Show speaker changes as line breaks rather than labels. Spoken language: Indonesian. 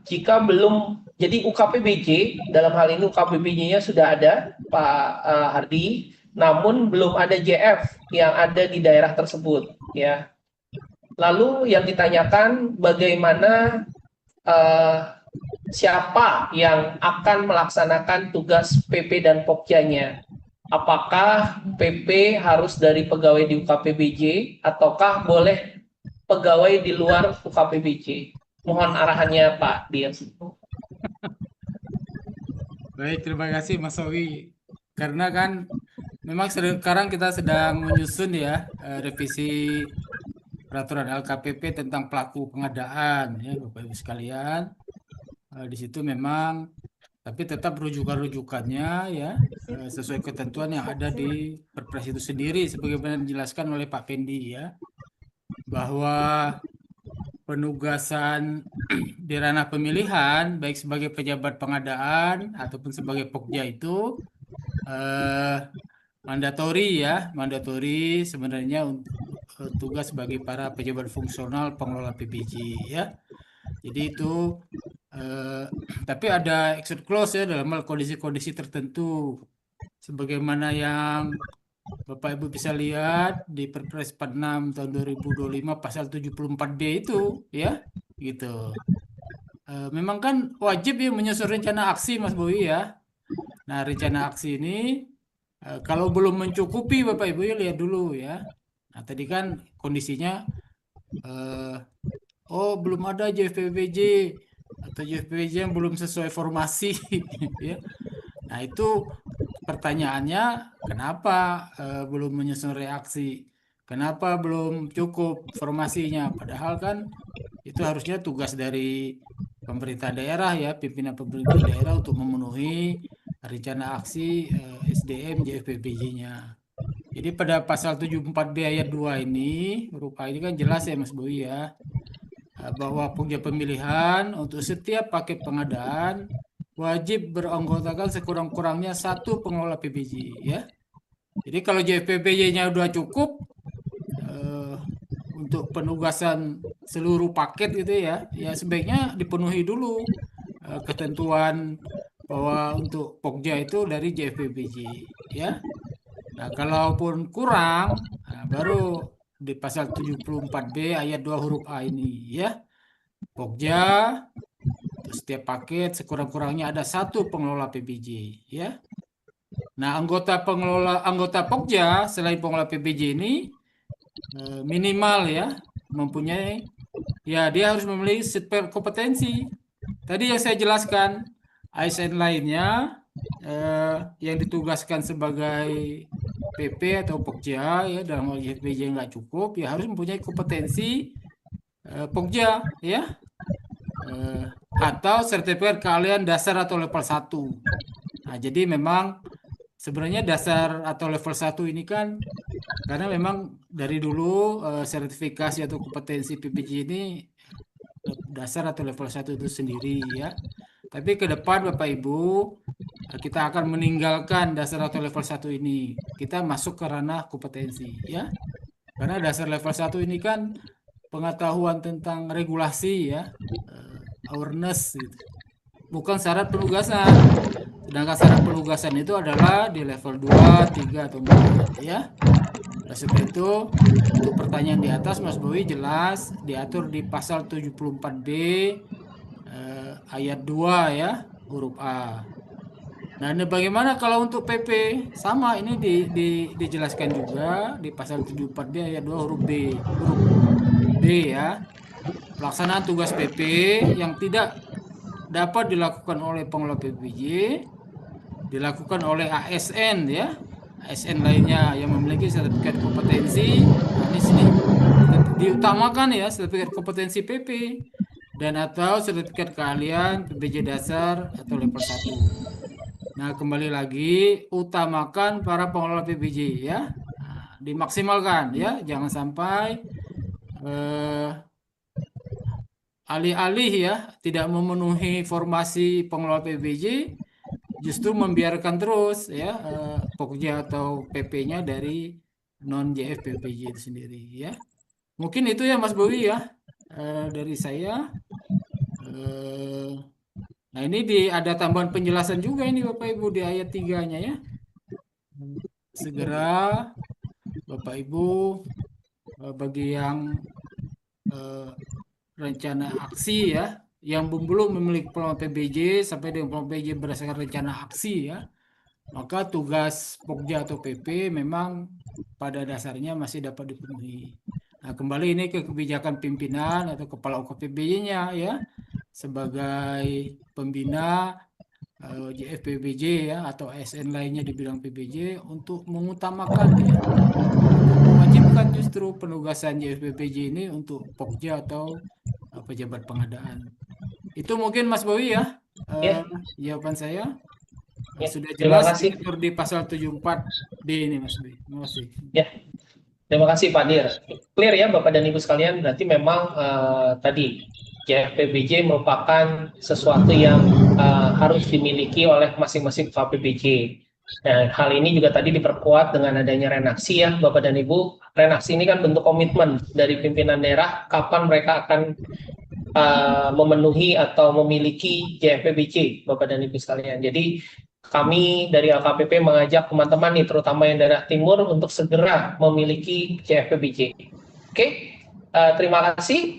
jika belum, jadi UKPBJ dalam hal ini UKPBJ-nya sudah ada Pak Hardi, namun belum ada JF yang ada di daerah tersebut ya. Lalu yang ditanyakan bagaimana siapa yang akan melaksanakan tugas PP dan Pokjanya. Apakah PP harus dari pegawai di UKPBJ ataukah boleh pegawai di luar UKPBJ? Mohon arahannya Pak Dias.
Baik, terima kasih Mas Owi. Karena kan memang sekarang kita sedang menyusun ya revisi peraturan LKPP tentang pelaku pengadaan ya Bapak Ibu sekalian. Di situ memang tapi tetap rujukan-rujukannya ya sesuai ketentuan yang ada di Perpres itu sendiri sebagaimana dijelaskan oleh Pak Pendi ya, bahwa penugasan di ranah pemilihan baik sebagai pejabat pengadaan ataupun sebagai Pokja itu mandatori sebenarnya untuk tugas bagi para pejabat fungsional pengelola PBJ ya. Jadi itu tapi ada exit clause ya dalam hal kondisi-kondisi tertentu sebagaimana yang Bapak Ibu bisa lihat di Perpres 46 tahun 2025 pasal 74B itu ya gitu. Memang kan wajib ya menyusun rencana aksi Mas Bowi ya. Nah, rencana aksi ini kalau belum mencukupi Bapak Ibu ya lihat dulu ya. Nah, tadi kan kondisinya belum ada JFPBJ atau JFPBJ yang belum sesuai formasi ya. Nah, itu pertanyaannya kenapa belum menyusun reaksi? Kenapa belum cukup formasinya? Padahal kan itu harusnya tugas dari pemerintah daerah ya, pimpinan pemerintah daerah untuk memenuhi rencana aksi SDM JFPBJ-nya. Jadi pada pasal 74B ayat 2 ini, huruf A ini kan jelas ya Mas Bowi ya, bahwa punya pemilihan untuk setiap paket pengadaan wajib beranggotakan sekurang-kurangnya satu pengelola PBJ ya. Jadi kalau JFPBJ-nya udah cukup untuk penugasan seluruh paket gitu ya, ya sebaiknya dipenuhi dulu ketentuan bahwa untuk Pokja itu dari JFPBJ ya. Nah, kalaupun kurang, baru di pasal 74B ayat 2 huruf A ini ya. Pokja setiap paket sekurang-kurangnya ada satu pengelola PBJ ya. Nah, anggota Pokja selain pengelola PBJ ini minimal ya mempunyai ya dia harus memiliki kompetensi. Tadi yang saya jelaskan ASN lainnya yang ditugaskan sebagai PP atau Pokja ya dalam hal PBJ nggak cukup ya harus mempunyai kompetensi Pokja ya. Atau sertifikat keahlian dasar atau level 1. Nah, jadi memang sebenarnya dasar atau level 1 ini kan karena memang dari dulu sertifikasi atau kompetensi PPJ ini dasar atau level 1 itu sendiri ya. Tapi ke depan Bapak Ibu kita akan meninggalkan dasar atau level 1 ini. Kita masuk ke ranah kompetensi ya. Karena dasar level 1 ini kan pengetahuan tentang regulasi ya. Awareness gitu. Bukan syarat penugasan. Sedangkan syarat penugasan itu adalah di level 2, 3 atau 4 ya. Oleh sebab itu untuk pertanyaan di atas Mas Bowi jelas diatur di pasal 74B ayat 2 ya, huruf A. Nah, ini bagaimana kalau untuk PP? Sama ini dijelaskan juga di pasal 74B ayat 2 huruf B. Huruf B ya. Pelaksanaan tugas PP yang tidak dapat dilakukan oleh pengelola PPJ dilakukan oleh ASN ya. ASN lainnya yang memiliki sertifikat kompetensi. Nah, ini sini diutamakan ya sertifikat kompetensi PP dan atau sertifikat keahlian PPJ dasar atau level 1. Nah, kembali lagi utamakan para pengelola PPJ ya. Nah, dimaksimalkan ya, jangan sampai alih-alih ya tidak memenuhi formasi pengelola PBJ justru membiarkan terus ya Pokja atau PP-nya dari non JF PBJ itu sendiri ya. Mungkin itu ya Mas Bowi ya dari saya. Nah, ini ada tambahan penjelasan juga ini Bapak Ibu di ayat 3-nya ya. Segera Bapak Ibu bagi yang eh, rencana aksi ya, yang belum memiliki peluang PBJ sampai dengan peluang PBJ berdasarkan rencana aksi ya, maka tugas Pokja atau PP memang pada dasarnya masih dapat dipenuhi. Nah, kembali ini ke kebijakan pimpinan atau kepala UKPBJ-nya ya, sebagai pembina JFPBJ ya atau ASN lainnya di bidang PBJ untuk mengutamakan ya, untuk mewajibkan justru penugasan JFPBJ ini untuk Pokja atau pejabat pengadaan. Itu mungkin Mas Bowi ya, eh,
Ya,
jawaban saya.
ya.
Sudah
Terima
jelas
kasih.
diatur di pasal 74D ini Mas Bowi. Terima kasih.
Ya, terima kasih Pak Dir. Clear ya Bapak dan Ibu sekalian, berarti memang tadi JFPBJ merupakan sesuatu yang harus dimiliki oleh masing-masing KPBJ. Nah, hal ini juga tadi diperkuat dengan adanya renaksi ya Bapak dan Ibu. Renaksi ini kan bentuk komitmen dari pimpinan daerah kapan mereka akan memenuhi atau memiliki JFPBJ Bapak dan Ibu sekalian. Jadi kami dari LKPP mengajak teman-teman nih, terutama yang daerah timur, untuk segera memiliki JFPBJ. Oke, terima kasih.